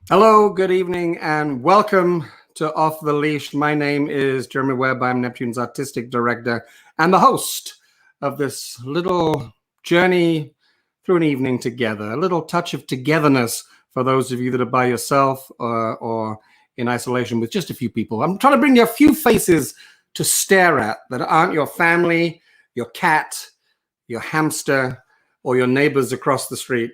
Hello, good evening, and welcome to Off the Leash. My name is Jeremy Webb. I'm Neptune's artistic director and the host of this little journey through an evening together, a little touch of togetherness for those of you that are by yourself or in isolation with just a few people. I'm trying to bring you a few faces to stare at that aren't your family, your cat, your hamster, or your neighbors across the street.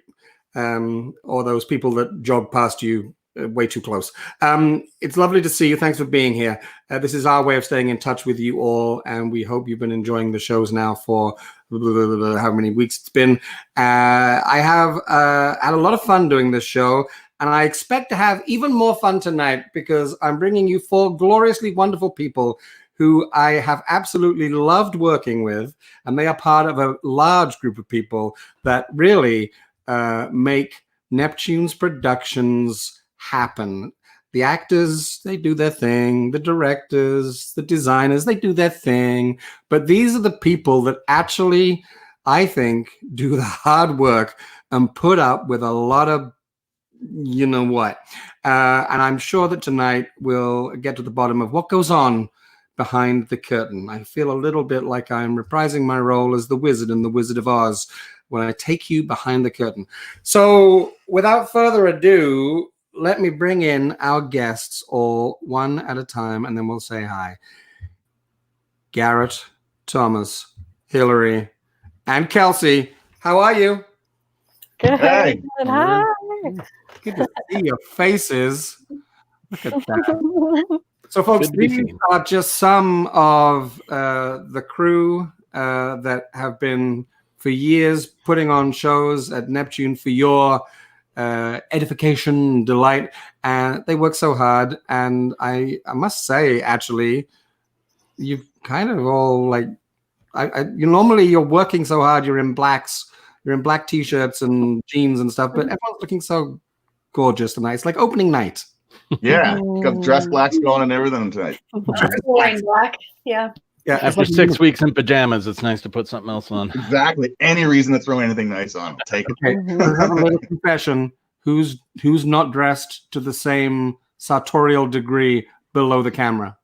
Or those people that jog past you way too close. It's lovely to see you. Thanks for being here. This is our way of staying in touch with you all, and we hope you've been enjoying the shows now for how many weeks it's been. I have had a lot of fun doing this show, and I expect to have even more fun tonight because I'm bringing you four gloriously wonderful people who I have absolutely loved working with, and they are part of a large group of people that really make Neptune's productions happen. The actors, they do their thing. The directors, the designers, they do their thing. But these are the people that actually, I think, do the hard work and put up with a lot of you know what. And I'm sure that tonight we'll get to the bottom of what goes on behind the curtain. I feel a little bit like I'm reprising my role as the wizard in The Wizard of Oz when I take you behind the curtain. So without further ado, let me bring in our guests all one at a time, and then we'll say hi. Garrett, Thomas, Hilary, and Kelsey, how are you? Good. Hey. Hi. Good to see your faces. Look at that. So, folks, these are just some of the crew that have been for years putting on shows at Neptune for your edification, delight, and they work so hard. And I must say, actually, you've kind of all like, you normally you're working so hard, you're in blacks, you're in black t-shirts and jeans and stuff, but everyone's looking so gorgeous tonight. It's like opening night. Yeah, got dress blacks going and everything tonight. Wearing black, yeah. Yeah, after 6 weeks in pajamas, it's nice to put something else on. Exactly. Any reason to throw anything nice on, I'll take it. Okay, I have a little confession. Who's not dressed to the same sartorial degree below the camera?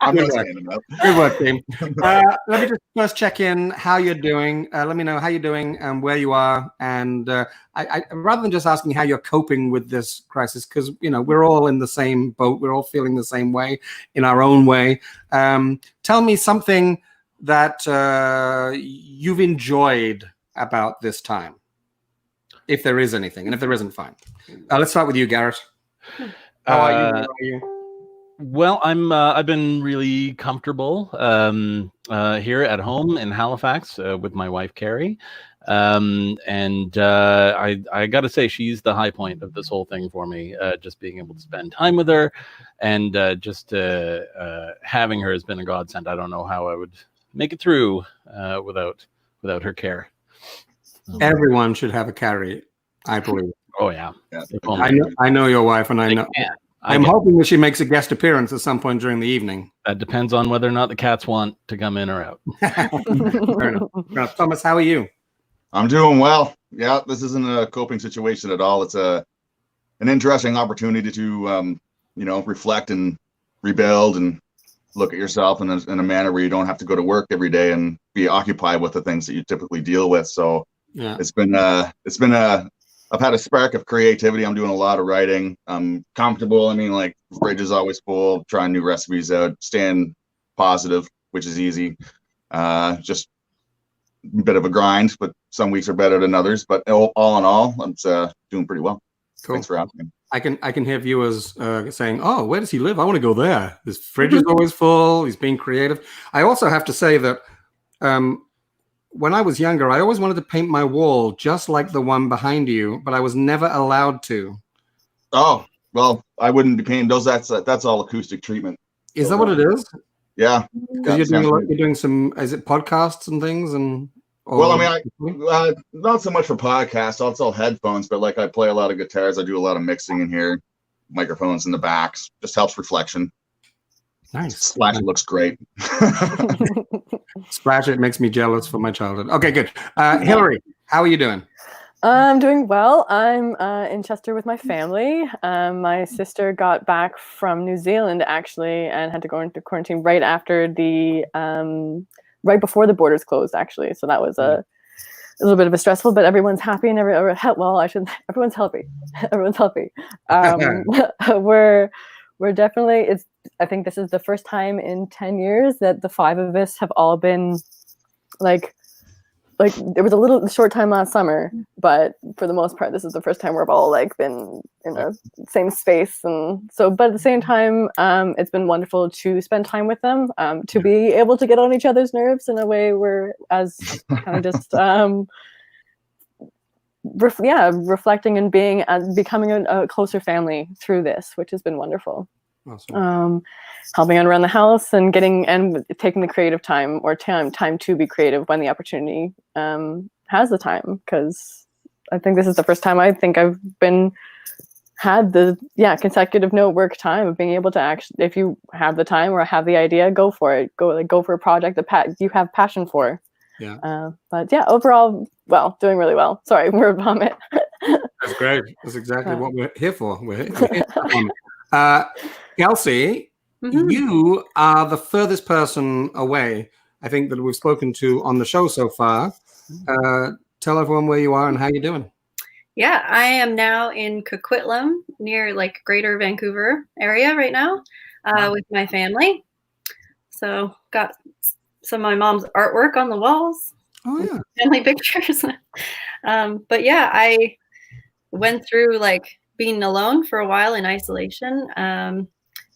I'm not standing up. Good work, team. Let me just first check in how you're doing. Let me know how you're doing and where you are. And I rather than just asking how you're coping with this crisis, because we're all in the same boat. We're all feeling the same way in our own way. Tell me something that you've enjoyed about this time, if there is anything, and if there isn't, fine. Let's start with you, Garrett. How are you? Well, I've been really comfortable here at home in Halifax with my wife Carrie, and I got to say she's the high point of this whole thing for me. Just being able to spend time with her, and just having her has been a godsend. I don't know how I would make it through without her care. Everyone should have a Carrie, I believe. Oh yeah. I know your wife, and I know. I'm hoping that she makes a guest appearance at some point during the evening. That depends on whether or not the cats want to come in or out. Fair enough. Thomas, how are you? I'm doing well. Yeah, this isn't a coping situation at all. It's an interesting opportunity to reflect and rebuild and look at yourself in a manner where you don't have to go to work every day and be occupied with the things that you typically deal with. So yeah, I've had a spark of creativity. I'm doing a lot of writing. I'm comfortable. I mean, like, fridge is always full, trying new recipes out, staying positive, which is easy. Just a bit of a grind, but some weeks are better than others. But all in all, I'm doing pretty well. Cool. Thanks for asking. I can hear viewers saying, "Oh, where does he live? I want to go there. His fridge is always full. He's being creative." I also have to say that when I was younger, I always wanted to paint my wall just like the one behind you, but I was never allowed to. Oh, well, I wouldn't be painting those. That's all acoustic treatment. Is that what it is? Yeah. Because you're doing some, is it podcasts and things? Well, I mean, not so much for podcasts. It's all headphones, but like I play a lot of guitars. I do a lot of mixing in here, microphones in the backs. Just helps reflection. Nice. Splash It looks great. Splash It makes me jealous for my childhood. Okay, good. Hilary, How are you doing? I'm doing well. I'm in Chester with my family. My sister got back from New Zealand actually, and had to go into quarantine right after right before the borders closed actually. So that was a little bit of a stressful, but everyone's happy and everyone's healthy. Everyone's healthy. We're definitely. I think this is the first time in 10 years that the 5 of us have all been like there was a little short time last summer, but for the most part, this is the first time we've all like been in the same space. And so, but at the same time, it's been wonderful to spend time with them, to be able to get on each other's nerves in a way where as kind of just, reflecting and becoming a closer family through this, which has been wonderful. Awesome. Helping out around the house and taking the creative time or time to be creative when the opportunity has the time, because I think this is the first time I think I've had the consecutive no work time of being able to actually, if you have the time or have the idea, go for it. Go for a project that you have passion for. Yeah. But yeah, overall, doing really well. Sorry, word vomit. That's great. That's exactly what we're here for. We're here for Kelsey, you are the furthest person away, I think, that we've spoken to on the show so far. Tell everyone where you are and how you're doing. Yeah, I am now in Coquitlam, near like Greater Vancouver area right now, with my family. So got some of my mom's artwork on the walls. Oh yeah, family pictures. But yeah, I went through like being alone for a while in isolation, and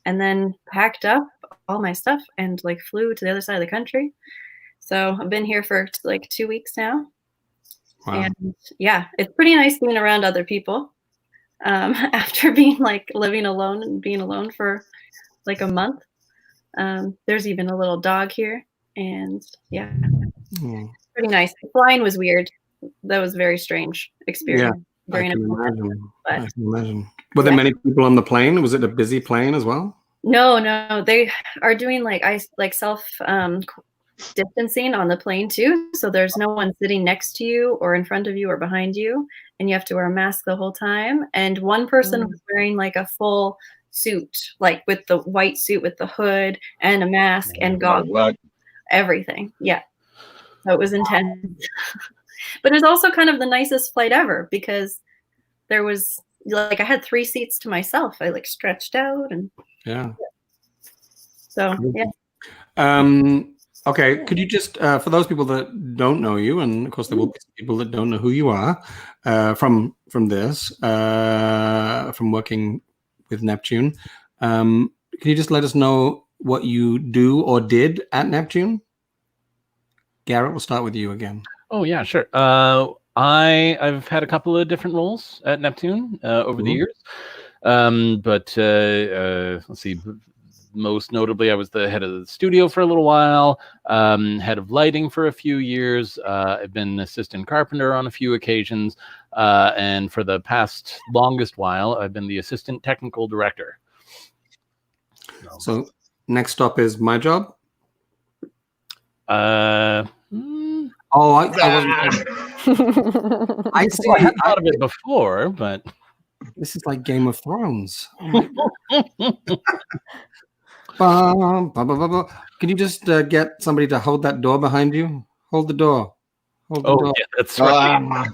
then packed up all my stuff and like flew to the other side of the country. So I've been here for like 2 weeks now. Wow. And yeah, it's pretty nice being around other people after being like living alone and being alone for like a month. There's even a little dog here, and yeah, pretty nice. Flying was weird. That was a very strange experience. Yeah, I can imagine. Were there many people on the plane? Was it a busy plane as well? No. They are doing self distancing on the plane too. So there's no one sitting next to you or in front of you or behind you, and you have to wear a mask the whole time. And one person was wearing like a full suit, like with the white suit with the hood and a mask and goggles, everything. Yeah. So it was intense. But it was also kind of the nicest flight ever, because there was like I had 3 seats to myself. I like stretched out and So yeah. Okay, could you just for those people that don't know you, and of course there will be people that don't know who you are from this from working with Neptune, can you just let us know what you do or did at Neptune? Garrett, we'll start with you again. Oh yeah, sure. I've had a couple of different roles at Neptune over the years, but let's see. Most notably, I was the head of the studio for a little while, head of lighting for a few years. I've been assistant carpenter on a few occasions, and for the past longest while, I've been the assistant technical director. So next stop is my job. I see. Well, I had thought of it before, but this is like Game of Thrones. Can you just get somebody to hold that door behind you? Hold the door. Hold the door. Yeah, that's right.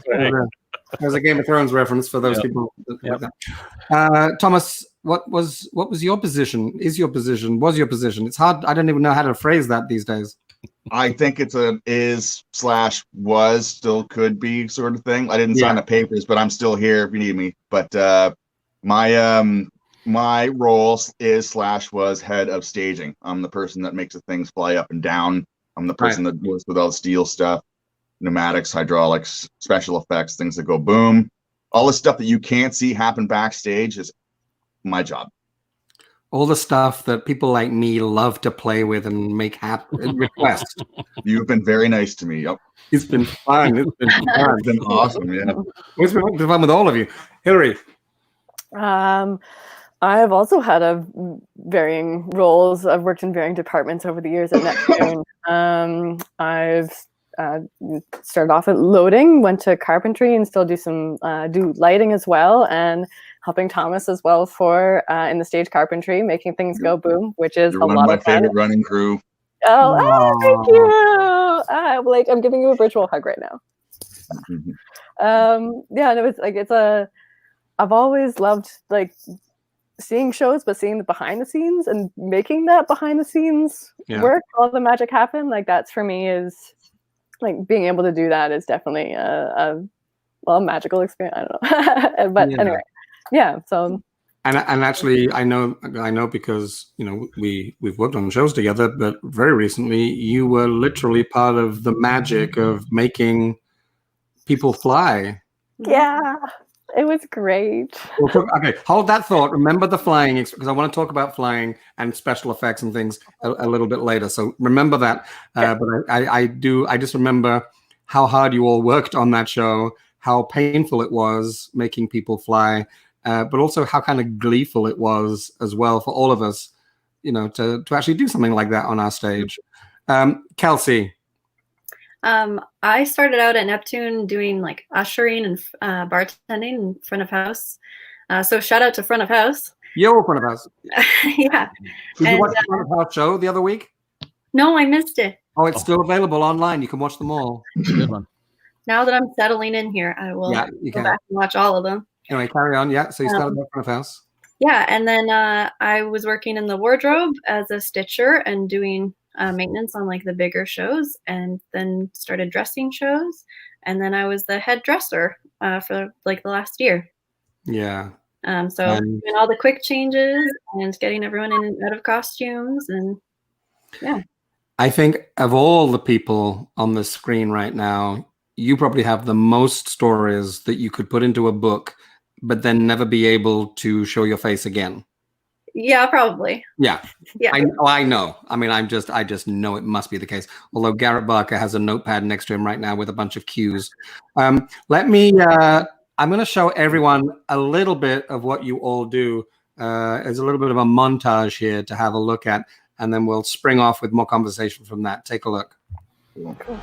There's a Game of Thrones reference for those people. Thomas, what was your position? Was your position? It's hard. I don't even know how to phrase that these days. I think it's a is/was, still could be sort of thing. I didn't sign the papers, but I'm still here if you need me. But my role is/was head of staging. I'm the person that makes the things fly up and down. I'm the person that works with all the steel stuff, pneumatics, hydraulics, special effects, things that go boom. All the stuff that you can't see happen backstage is my job. All the stuff that people like me love to play with and make happen, request. You've been very nice to me. Yep. It's been fun. It's been fun. It's been awesome. Yeah. It's been fun with all of you. Hilary. I've also had varying roles. I've worked in varying departments over the years at Neptune. I've started off at loading, went to carpentry, and still do lighting as well, and helping Thomas as well for in the stage carpentry, making things go boom, which is a lot of fun. You're one of my favorite running crew. Thank you. Like, I'm giving you a virtual hug right now. Yeah, and it was like I've always loved like seeing shows, but seeing the behind the scenes and making that behind the scenes work, all the magic happen. Like, that's for me is like being able to do that is definitely a magical experience. I don't know, but anyway, yeah. So. And actually, I know because we've worked on shows together, but very recently you were literally part of the magic of making people fly. Yeah, it was great. Okay, hold that thought. Remember the flying, because I want to talk about flying and special effects and things a little bit later. So remember that. But I just remember how hard you all worked on that show, how painful it was making people fly. But also how kind of gleeful it was as well for all of us, to actually do something like that on our stage. Kelsey. I started out at Neptune doing like ushering and bartending in front of house. So shout out to front of house. Yo, front of house. Yeah. Did you watch the front of house show the other week? No, I missed it. Oh, it's still available online. You can watch them all. Good one. Now that I'm settling in here, I will go back and watch all of them. Anyway, carry on. Yeah, so you started at front of house. Yeah, and then I was working in the wardrobe as a stitcher and doing maintenance on like the bigger shows, and then started dressing shows, and then I was the head dresser for like the last year. Yeah. So doing all the quick changes and getting everyone in and out of costumes, and yeah. I think of all the people on the screen right now, you probably have the most stories that you could put into a book, but then never be able to show your face again. Yeah, probably. Yeah. Yeah. I know. I mean, I just know it must be the case. Although Garrett Barker has a notepad next to him right now with a bunch of cues. I'm going to show everyone a little bit of what you all do. There's a little bit of a montage here to have a look at, and then we'll spring off with more conversation from that. Take a look. Cool.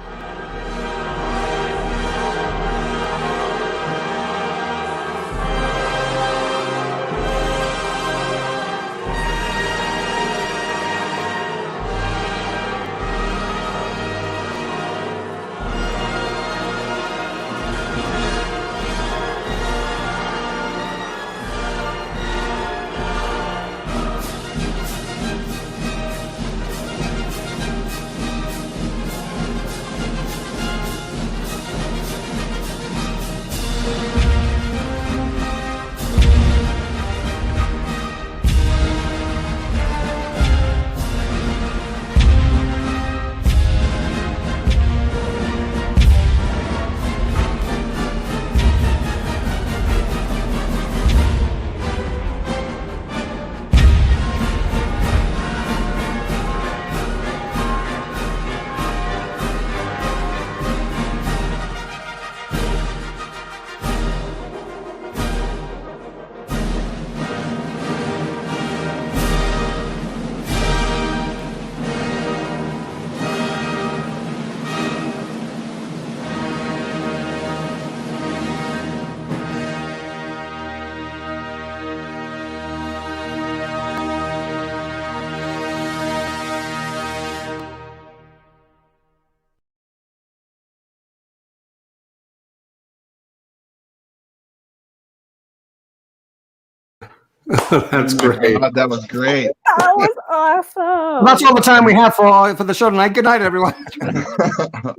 That's great. God, that was great. That was awesome. That's all the time we have for the show tonight. Good night, everyone.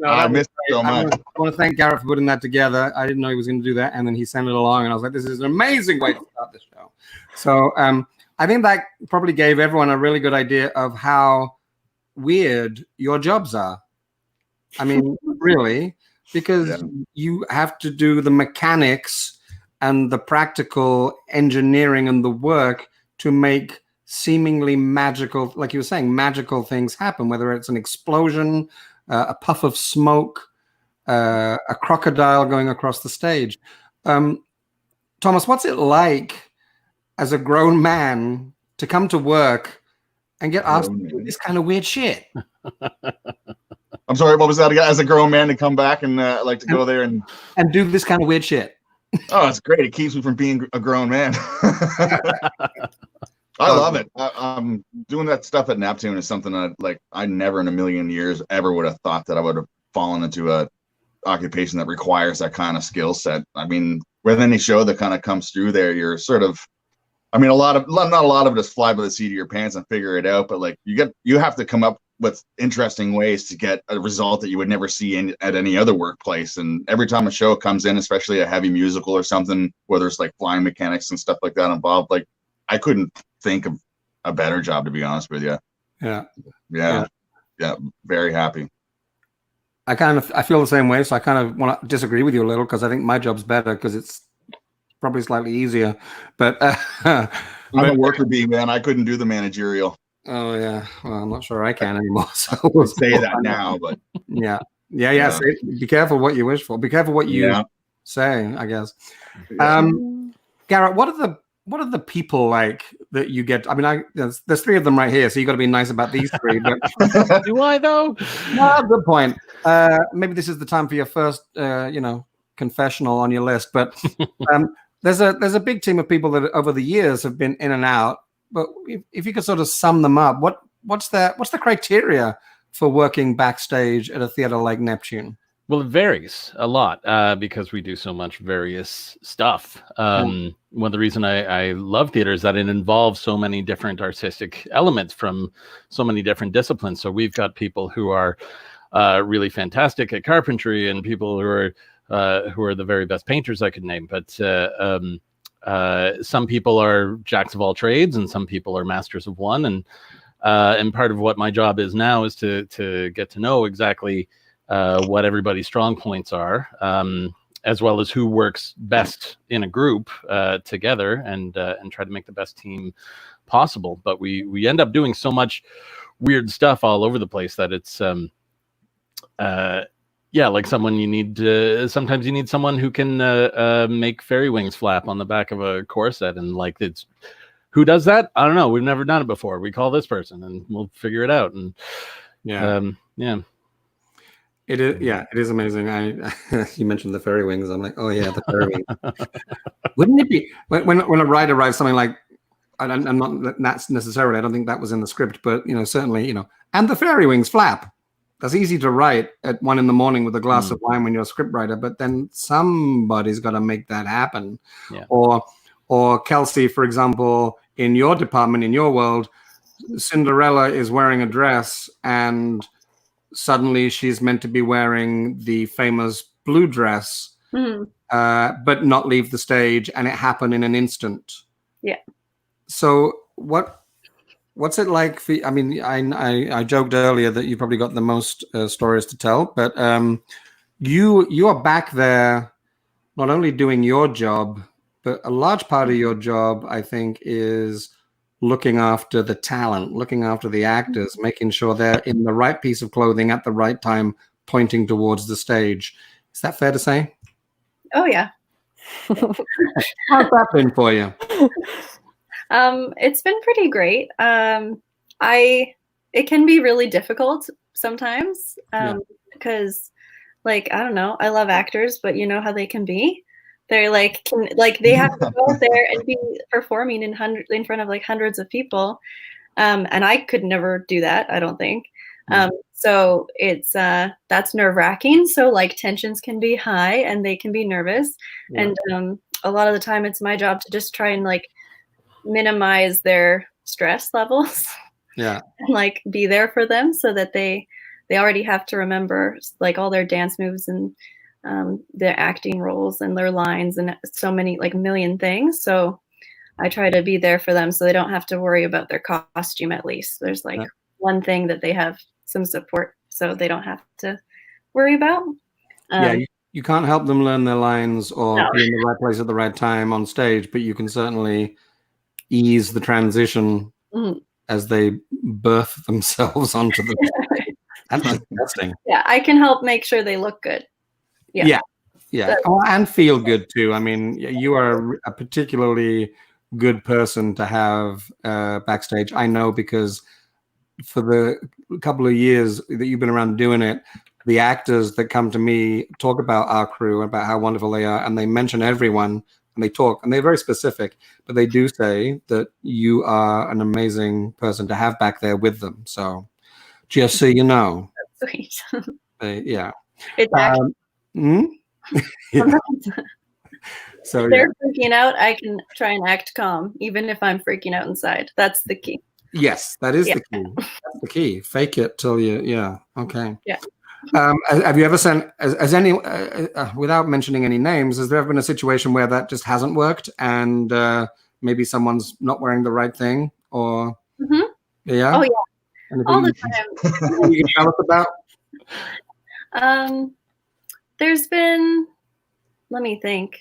I missed it so much. I want to thank Garrett for putting that together. I didn't know he was going to do that, and then he sent it along, and I was like, this is an amazing way to start the show. So I think that probably gave everyone a really good idea of how weird your jobs are. I mean, really, because you have to do the mechanics and the practical engineering and the work to make seemingly magical, like you were saying, magical things happen, whether it's an explosion, a puff of smoke, a crocodile going across the stage. Thomas, what's it like as a grown man to come to work and get asked to do this kind of weird shit? I'm sorry, what was that again? As a grown man to come back and like to go there and do this kind of weird shit. Oh, it's great. It keeps me from being a grown man. I love it. I'm doing that stuff at Neptune is something that I never in a million years ever would have thought that I would have fallen into a occupation that requires that kind of skill set. I mean, with any show that kind of comes through there, you're sort of, I mean, not a lot of it is fly by the seat of your pants and figure it out, but like you have to come up with interesting ways to get a result that you would never see at any other workplace. And every time a show comes in, especially a heavy musical or something, where there's like flying mechanics and stuff like that involved, like I couldn't think of a better job, to be honest with you. Yeah. Very happy. I feel the same way. So I kind of want to disagree with you a little, because I think my job's better because it's probably slightly easier. But I'm a worker bee, man. I couldn't do the managerial. Oh yeah. Well, I'm not sure I can anymore. So we'll say that now, but yeah. So be careful what you wish for. Be careful what you say, I guess. Garrett, what are the people like that you get? I mean, there's three of them right here, so you got to be nice about these three. But do I though? No, good point. Maybe this is the time for your first, confessional on your list. But there's a big team of people that over the years have been in and out. But if you could sort of sum them up, what's the criteria for working backstage at a theater like Neptune? Well, it varies a lot because we do so much various stuff. One of the reasons I love theater is that it involves so many different artistic elements from so many different disciplines. So we've got people who are really fantastic at carpentry, and people who are the very best painters I could name. But some people are jacks of all trades, and some people are masters of one. And part of what my job is now is to get to know exactly what everybody's strong points are, as well as who works best in a group together, and try to make the best team possible. But we end up doing so much weird stuff all over the place that it's like sometimes you need someone who can make fairy wings flap on the back of a corset, and like who does that? I don't know. We've never done it before. We call this person and we'll figure it out. And It is amazing. You mentioned the fairy wings. I'm like, oh yeah, the fairy wings. Wouldn't it be when a writer writes something like, I'm not that's necessarily, I don't think that was in the script, but certainly, and the fairy wings flap. That's easy to write at 1 a.m. with a glass of wine when you're a script writer, but then somebody's got to make that happen. Yeah. Or Kelsey, for example, in your department, in your world, Cinderella is wearing a dress and suddenly she's meant to be wearing the famous blue dress, but not leave the stage, and it happened in an instant. Yeah. So what's it like for you? I mean, I joked earlier that you probably got the most stories to tell, but you are back there not only doing your job, but a large part of your job, I think, is looking after the talent, looking after the actors, making sure they're in the right piece of clothing at the right time, pointing towards the stage. Is that fair to say? Oh, yeah. How's that been for you? It's been pretty great. It can be really difficult sometimes because, I don't know, I love actors, but you know how they can be. They're they have to go there and be performing in front of hundreds of people, and I could never do that, I don't think. So it's that's nerve-wracking. So tensions can be high and they can be nervous, and a lot of the time it's my job to just try and minimize their stress levels. And be there for them so that they already have to remember all their dance moves and their acting roles and their lines and so many million things. So I try to be there for them so they don't have to worry about their costume. At least there's one thing that they have some support, so they don't have to worry about. You can't help them learn their lines or be in the right place at the right time on stage, but you can certainly ease the transition as they birth themselves onto the That's interesting. Yeah, I can help make sure they look good. Yeah. And feel good too. I mean, you are a particularly good person to have backstage. I know because for the couple of years that you've been around doing it, the actors that come to me talk about our crew, about how wonderful they are, and they mention everyone, and they talk, and they're very specific, but they do say that you are an amazing person to have back there with them. So just so you know. That's sweet. Yeah. It's actually yeah. So if they're freaking out, I can try and act calm, even if I'm freaking out inside. That's the key. Yes, that is the key. That's the key. Fake it till you, yeah. Okay. Yeah. Have you ever sent, as any, without mentioning any names, has there ever been a situation where that just hasn't worked and maybe someone's not wearing the right thing or, yeah? Oh, yeah. Anything All the time. you can tell us about? There's been, let me think.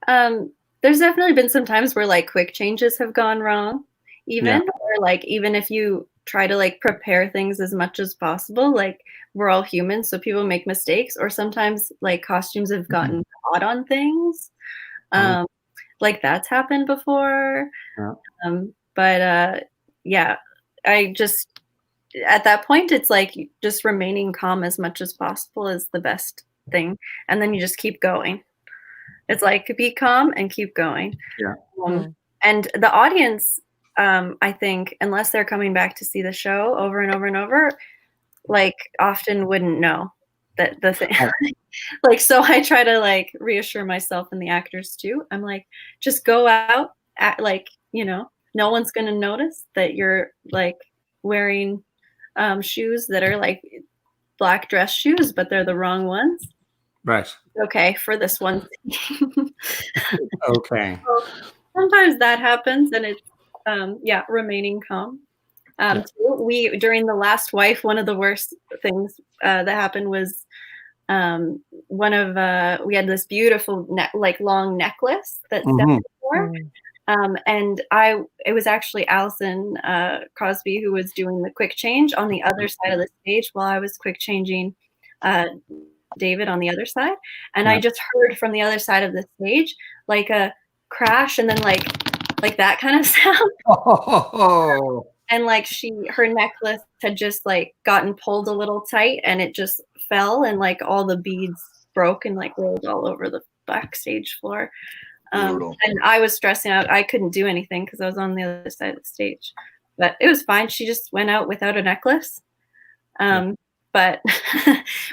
There's definitely been some times where like quick changes have gone wrong, even, or like even if you try to like prepare things as much as possible, like we're all humans, so people make mistakes, or sometimes like costumes have gotten caught on things. Like that's happened before. Yeah, I just, at that point, it's like just remaining calm as much as possible is the best thing. And then you just keep going. It's like be calm and keep going. Yeah. And the audience, I think, unless they're coming back to see the show over and over and over, like often wouldn't know that the thing. Like, so I try to like reassure myself and the actors too. I'm like, just go out, like, you know, no one's going to notice that you're like wearing shoes that are like black dress shoes, but they're the wrong ones. Right. Okay, for this one thing. Okay. So sometimes that happens, and it's remaining calm. We during the last wife, one of the worst things that happened was we had this beautiful long necklace that Stephanie wore. And it was actually Allison Crosby who was doing the quick change on the other side of the stage while I was quick changing David on the other side. And I just heard from the other side of the stage like a crash and then like that kind of sound. Oh. And like her necklace had just like gotten pulled a little tight and it just fell and like all the beads broke and like rolled all over the backstage floor. And I was stressing out. I couldn't do anything because I was on the other side of the stage, but it was fine. She just went out without a necklace. But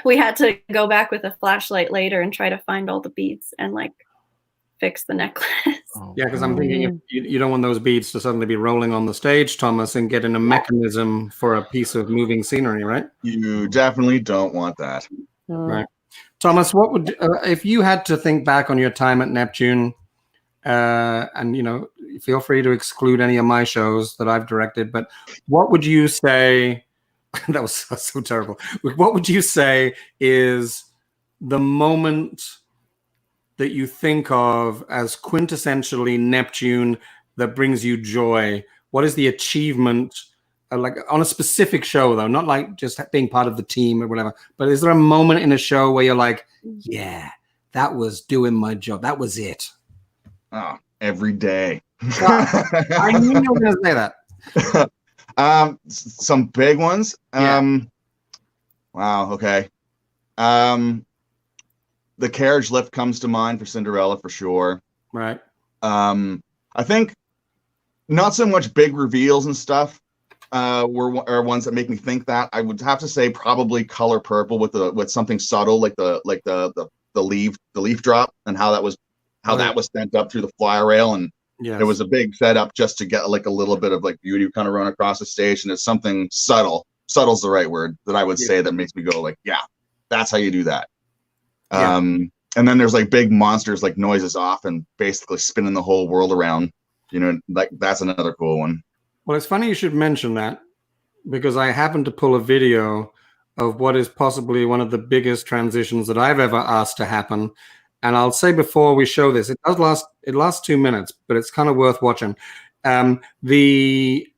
we had to go back with a flashlight later and try to find all the beads and like fix the necklace. Yeah, because I'm thinking if you don't want those beads to suddenly be rolling on the stage, Thomas, and get in a mechanism for a piece of moving scenery, right? You definitely don't want that. Right. Thomas, what would, if you had to think back on your time at Neptune, and, you know, feel free to exclude any of my shows that I've directed, but what would you say, that was so terrible. What would you say is the moment that you think of as quintessentially Neptune that brings you joy? What is the achievement, like on a specific show though, not like just being part of the team or whatever, but is there a moment in a show where you're like, yeah, that was doing my job. That was it. Oh, every day. I knew you were going to say that. Some big ones. Wow. Okay. The carriage lift comes to mind for Cinderella for sure. Right. I think not so much big reveals and stuff are ones that make me think that. I would have to say probably Color Purple with something subtle like the leaf drop and how that was sent up through the flyer rail, and it was a big setup just to get like a little bit of like beauty kind of run across the stage, and it's something subtle. Subtle's the right word that I would say that makes me go like, yeah, that's how you do that. And then there's like big monsters like Noises Off and basically spinning the whole world around, you know, like that's another cool one. Well, it's funny you should mention that because I happened to pull a video of what is possibly one of the biggest transitions that I've ever asked to happen. And I'll say before we show this, it lasts 2 minutes, but it's kind of worth watching. The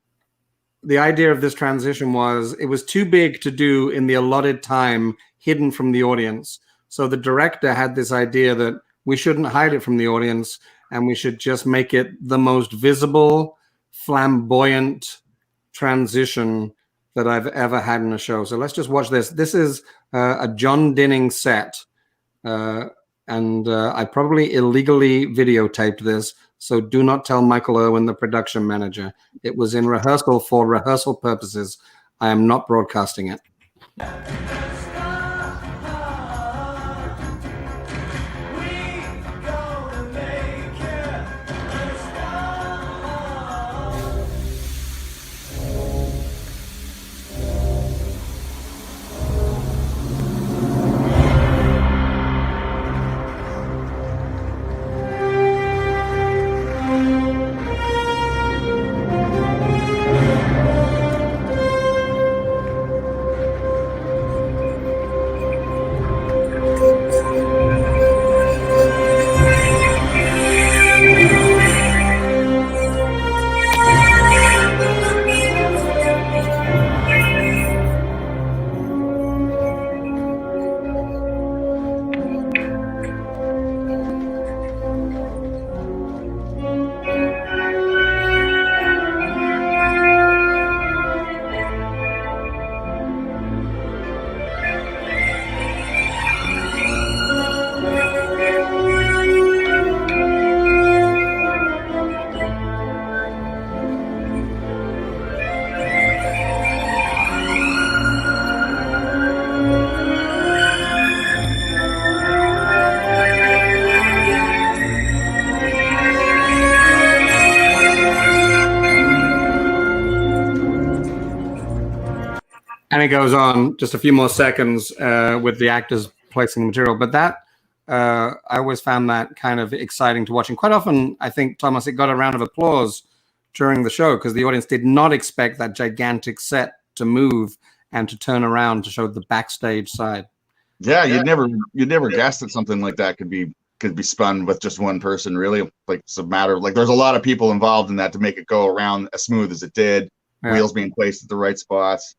idea of this transition was it was too big to do in the allotted time, hidden from the audience. So the director had this idea that we shouldn't hide it from the audience and we should just make it the most visible, flamboyant transition that I've ever had in a show. So let's just watch this. This is a John Dinning set. And I probably illegally videotaped this. So do not tell Michael Irwin, the production manager. It was in rehearsal for rehearsal purposes. I am not broadcasting it. And it goes on just a few more seconds with the actors placing the material. But that, I always found that kind of exciting to watch. And quite often, I think, Thomas, it got a round of applause during the show because the audience did not expect that gigantic set to move and to turn around to show the backstage side. Yeah, you'd never guess that something like that could be spun with just one person, really. Like, it's a matter of, like, there's a lot of people involved in that to make it go around as smooth as it did. Yeah. Wheels being placed at the right spots.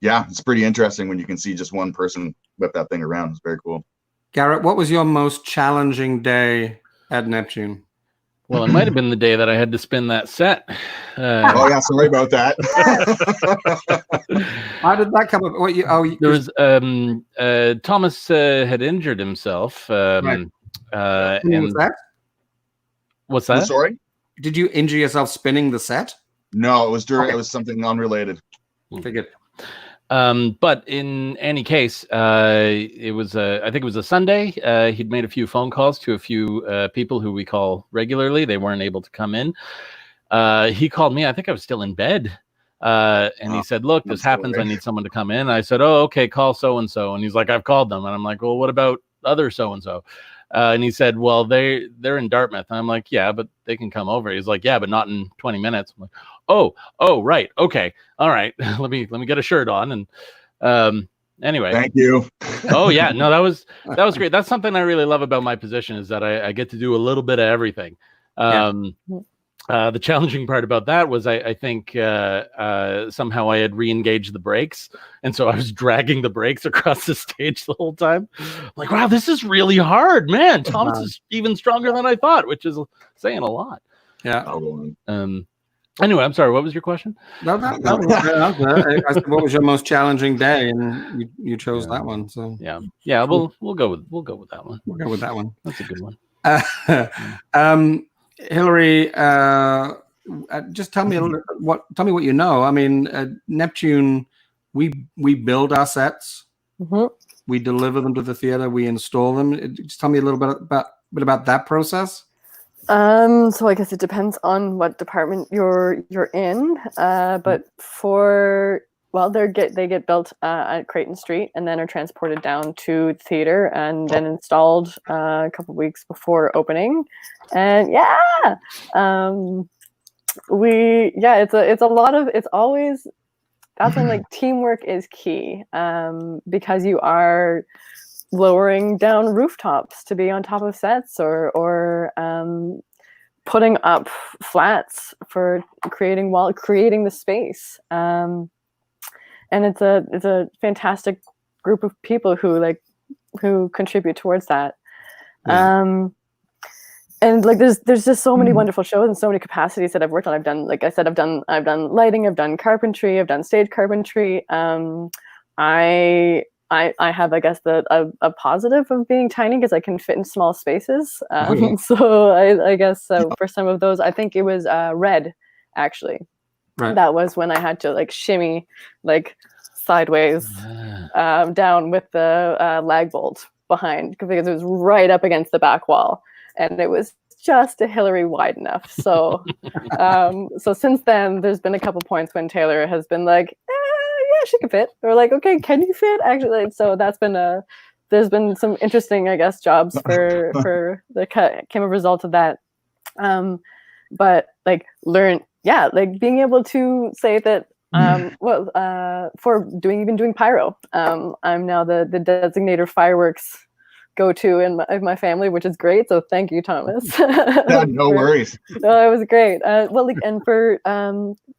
Yeah, it's pretty interesting when you can see just one person whip that thing around. It's very cool. Garrett, what was your most challenging day at Neptune? Well, it might have been the day that I had to spin that set. Oh yeah, sorry about that. How did that come up? There was Thomas had injured himself. Right. And that? What's that? Sorry? Did you injure yourself spinning the set? No, it was It was something unrelated. Figured. But in any case, it was I think it was a Sunday. He'd made a few phone calls to a few people who we call regularly. They weren't able to come in. He called me. I think I was still in bed. And he said, "Look, this happens. I need someone to come in." I said, "Oh, okay, call so and so." And he's like, "I've called them." And I'm like, "Well, what about other so and so?" And he said, "Well, they're in Dartmouth." And I'm like, "Yeah, but they can come over." He's like, "Yeah, but not in 20 minutes." I'm like, "Oh, right, okay, all right." let me get a shirt on. And anyway, thank you. Oh yeah, no, that was great. That's something I really love about my position is that I get to do a little bit of everything. The challenging part about that was I think somehow I had re-engaged the brakes, and so I was dragging the brakes across the stage the whole time. I'm like, wow, this is really hard, man. Thomas is even stronger than I thought, which is saying a lot. Yeah. Anyway, I'm sorry. What was your question? No, I said, what was your most challenging day, and you chose that one. So yeah. We'll go with that one. We'll go with that one. That's a good one. Hilary, just tell me tell me what you know. I mean, Neptune, we build our sets, we deliver them to the theater, we install them. Just tell me a little bit about that process. So I guess it depends on what department you're in. But they get built at Creighton Street and then are transported down to the theater and then installed a couple of weeks before opening. And it's always, that's when like teamwork is key, because you are lowering down rooftops to be on top of sets or putting up flats for creating the space. And it's a fantastic group of people who contribute towards that. and like there's just so many wonderful shows and so many capacities that I've worked on. I've done, like I said, I've done lighting, I've done carpentry, I've done stage carpentry. I have, I guess, a positive of being tiny because I can fit in small spaces. So I guess for some of those, I think it was Red, actually. Right. That was when I had to like shimmy like sideways down with the lag bolt behind, because it was right up against the back wall, and it was just a Hilary wide enough. So so since then, there's been a couple points when Taylor has been like, yeah, she can fit, or like, okay, can you fit actually? So that's been there's been some interesting, I guess, jobs for the came a result of that. But like like being able to say that for doing pyro, I'm now the designator fireworks go-to in my family, which is great. So thank you, Thomas. Yeah, no worries. No, it was great. Well, like, and for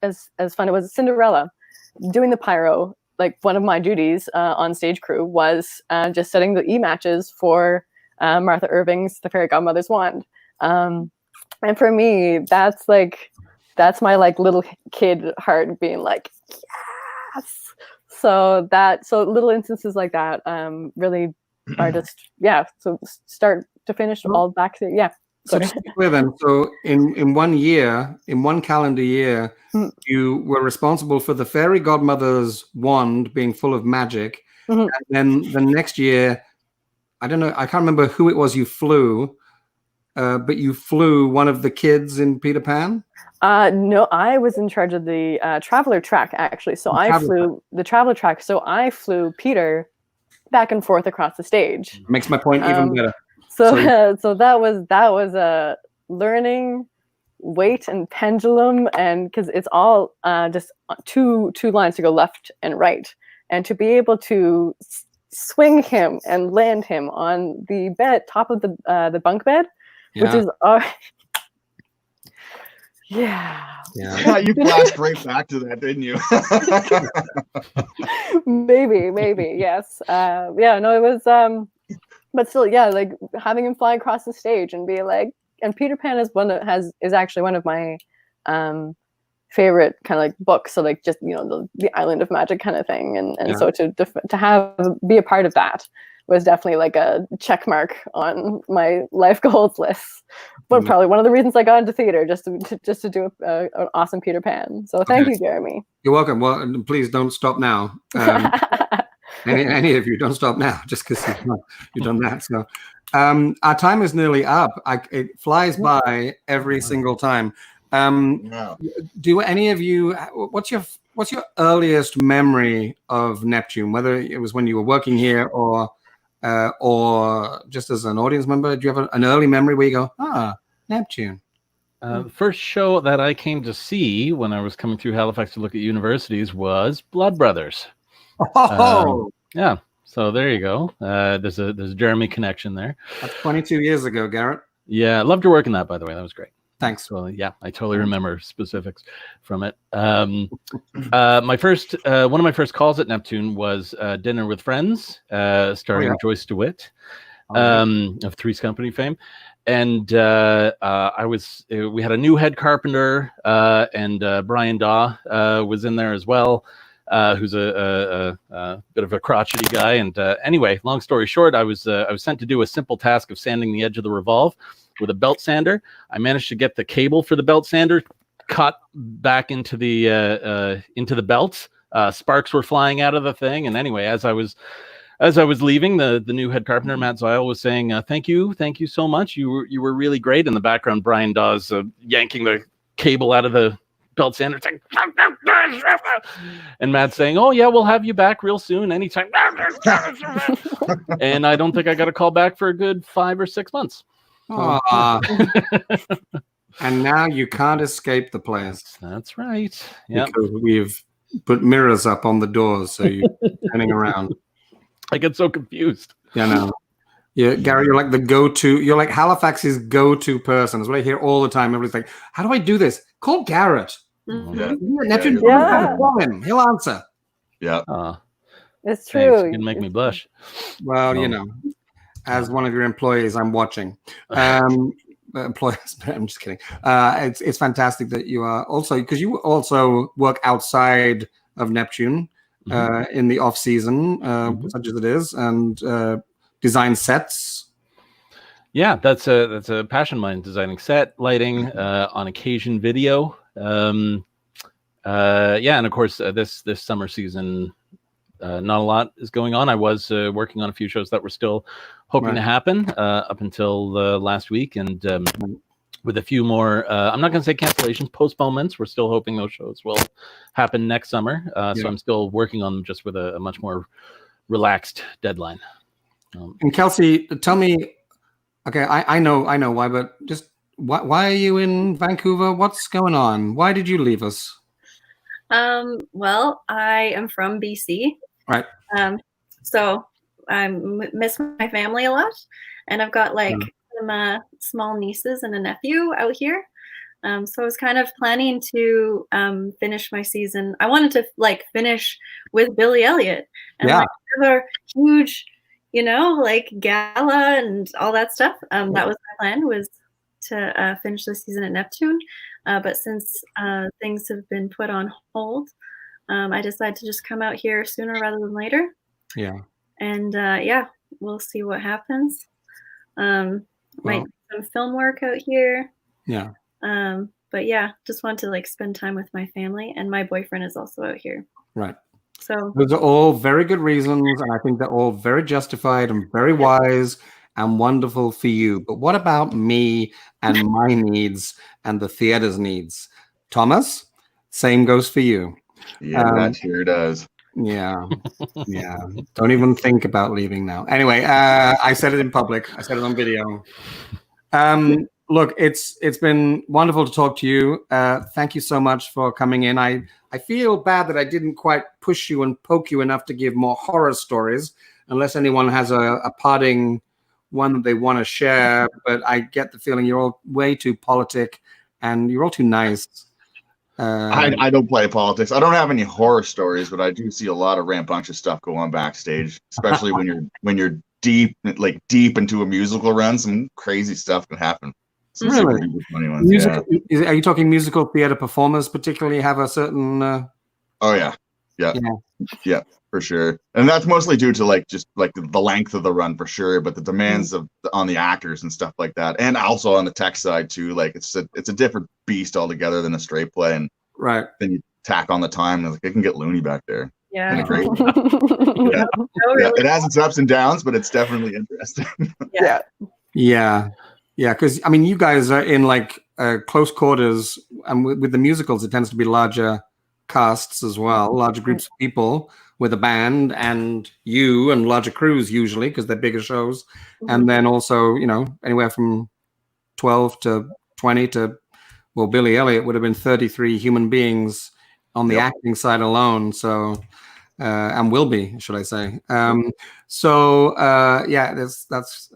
as fun it was, Cinderella, doing the pyro. Like, one of my duties on stage crew was just setting the e-matches for Martha Irving's The Fairy Godmother's Wand. And for me, that's my like little kid heart being like, yes. So little instances like that really are just, so start to finish all back to, So to stick with them, so in one calendar year, you were responsible for the fairy godmother's wand being full of magic. And then the next year, I don't know, I can't remember who it was you flew, but you flew one of the kids in Peter Pan? No, I was in charge of the traveler track, actually. So I flew the traveler track. So I flew Peter back and forth across the stage. Makes my point even better. So that was a learning weight and pendulum, and because it's all just two lines to go left and right, and to be able to swing him and land him on the bed, top of the bunk bed, which is you flashed right back to that, didn't you? maybe yes. No, it was but still, like having him fly across the stage and be like, and Peter Pan is actually one of my favorite kind of like books. So like, just, the Island of Magic kind of thing, and so to be a part of that was definitely like a check mark on my life goals list. But probably one of the reasons I got into theater, just to do an awesome Peter Pan. So thank you, Jeremy. You're welcome. Well, please don't stop now. Any of you, don't stop now, just because you've done that. So our time is nearly up. It flies by every single time. Do any of you? What's your earliest memory of Neptune? Whether it was when you were working here or just as an audience member, do you have an early memory where you go, Neptune? The first show that I came to see when I was coming through Halifax to look at universities was Blood Brothers. Yeah, so there you go. There's a Jeremy connection there. That's 22 years ago, Garrett. Yeah, I loved your work in that, by the way. That was great. Thanks. Well, yeah, I totally remember specifics from it. My first one of my first calls at Neptune was Dinner with Friends, starring Joyce DeWitt of Three's Company fame. And we had a new head carpenter, and Brian Daw was in there as well, who's a bit of a crotchety guy. And anyway, long story short, I was sent to do a simple task of sanding the edge of the revolve with a belt sander. I managed to get the cable for the belt sander cut back into the belt. Sparks were flying out of the thing. And anyway, as I was leaving, the new head carpenter, Matt Zile, was saying, thank you so much. You were really great. In the background, Brian Dawes yanking the cable out of the belt sander, saying, and Matt saying, oh yeah, we'll have you back real soon, anytime. And I don't think I got a call back for a good 5 or 6 months. And now you can't escape the place. That's right. Yeah, because we've put mirrors up on the doors, so you're turning around. I get so confused. Yeah, no. Yeah, Gary, you're like the go-to. You're like Halifax's go-to person. That's what I hear all the time. Everybody's like, "How do I do this?" Call Garrett. Neptune, call him. He'll answer. Yeah, it's true. You can make me blush. Well, as one of your employees, I'm watching. employers. I'm just kidding. It's fantastic that you are also, because you also work outside of Neptune in the off season, such as it is, and design sets. Yeah, that's a passion of mine, designing set, lighting, on occasion video. And of course this summer season, not a lot is going on. I was working on a few shows that were still hoping to happen up until last week, and with a few more, I'm not going to say cancellations, postponements. We're still hoping those shows will happen next summer. So I'm still working on them, just with a much more relaxed deadline. And Kelsey, tell me, okay, I know why, but just why are you in Vancouver? What's going on? Why did you leave us? Well, I am from BC. Right. So I miss my family a lot, and I've got like some small nieces and a nephew out here. So I was kind of planning to finish my season. I wanted to like finish with Billy Elliot and like have a huge, like gala and all that stuff. That was my plan, was to finish the season at Neptune. But since things have been put on hold, I decided to just come out here sooner rather than later. Yeah. And we'll see what happens. Might do some film work out here. Yeah. But yeah, just want to like spend time with my family, and my boyfriend is also out here. Right. So those are all very good reasons, and I think they're all very justified and very wise and wonderful for you. But what about me and my needs and the theater's needs? Thomas, same goes for you. Yeah, that sure does. Yeah. Don't even think about leaving now. Anyway, I said it in public. I said it on video. Look, it's been wonderful to talk to you. Thank you so much for coming in. I feel bad that I didn't quite push you and poke you enough to give more horror stories, unless anyone has a parting one that they want to share. But I get the feeling you're all way too politic, and you're all too nice. I don't play politics. I don't have any horror stories, but I do see a lot of rambunctious stuff go on backstage, especially when you're deep into a musical run. Some crazy stuff can happen. Some really funny ones. Are you talking musical theater performers particularly have a certain? Oh yeah, for sure. And that's mostly due to just the length of the run, for sure, but the demands on the actors and stuff like that, and also on the tech side too. Like it's a different beast altogether than a straight play, and then you tack on the time, and it can get loony back there. Yeah. It has its ups and downs, but it's definitely interesting. Yeah, because I mean, you guys are in close quarters, and with the musicals, it tends to be larger casts as well, larger groups of people with a band, and larger crews usually, because they're bigger shows. And then also, anywhere from 12 to 20 to, well, Billy Elliot would have been 33 human beings on the acting side alone. So, and will be, should I say. That's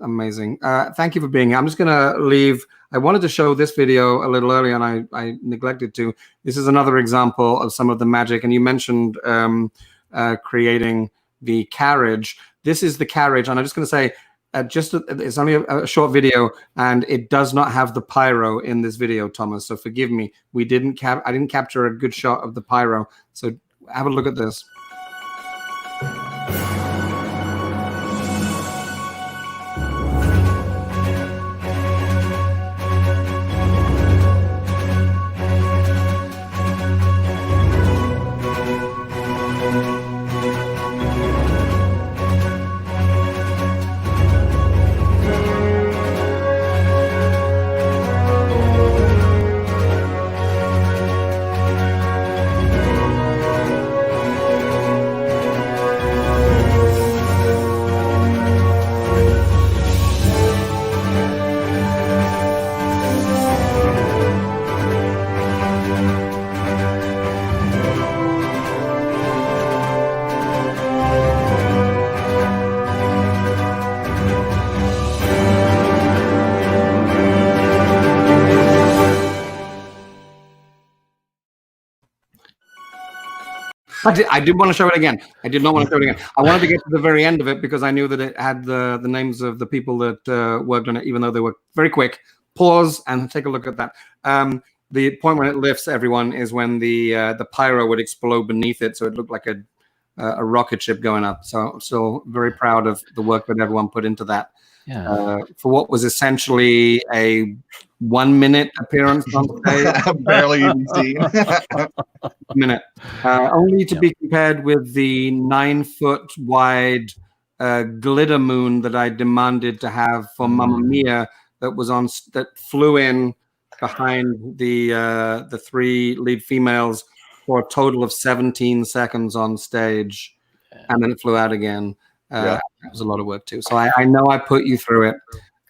amazing. Thank you for being here. I'm just going to leave. I wanted to show this video a little earlier, and I neglected to. This is another example of some of the magic. And you mentioned creating the carriage. This is the carriage. And I'm just going to say, it's only a short video, and it does not have the pyro in this video, Thomas. So forgive me. I didn't capture a good shot of the pyro. So have a look at this. I did want to show it again. I did not want to show it again. I wanted to get to the very end of it because I knew that it had the names of the people that worked on it, even though they were very quick. pause and take a look at that. The point when it lifts, everyone, is when the pyro would explode beneath it, so it looked like a rocket ship going up. So I'm still very proud of the work that everyone put into that. Yeah. For what was essentially a 1 minute appearance on stage. Barely even seen. Minute. Only to be compared with the 9 foot wide glitter moon that I demanded to have for Mamma Mia that flew in behind the 3 lead females for a total of 17 seconds on stage, and then it flew out again. It was a lot of work too. So I know I put you through it,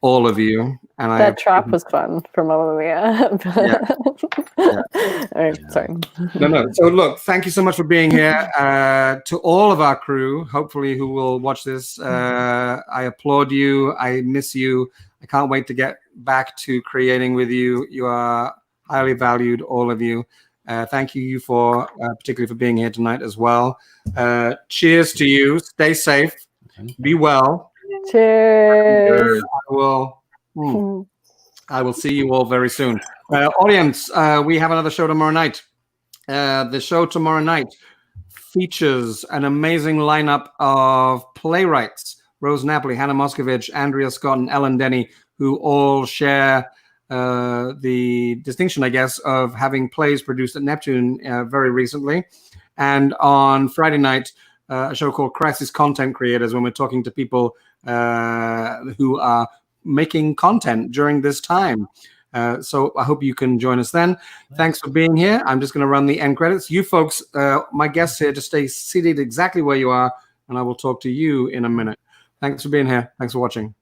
all of you. And that trap was fun for Mamma Mia. All right, sorry. No. So look, thank you so much for being here. To all of our crew, hopefully who will watch this, I applaud you. I miss you. I can't wait to get back to creating with you. You are highly valued, all of you. Thank you for particularly for being here tonight as well. Cheers to you. Stay safe. Be well. Cheers. I will see you all very soon. Audience, we have another show tomorrow night. The show tomorrow night features an amazing lineup of playwrights: Rose Napoli, Hannah Moscovich, Andrea Scott, and Ellen Denny, who all share the distinction, I guess, of having plays produced at Neptune very recently. And on Friday night, a show called Crisis Content Creators, when we're talking to people who are making content during this time. So I hope you can join us then. Thanks for being here. I'm just going to run the end credits. You folks, my guests here, just stay seated exactly where you are, and I will talk to you in a minute. Thanks for being here. Thanks for watching.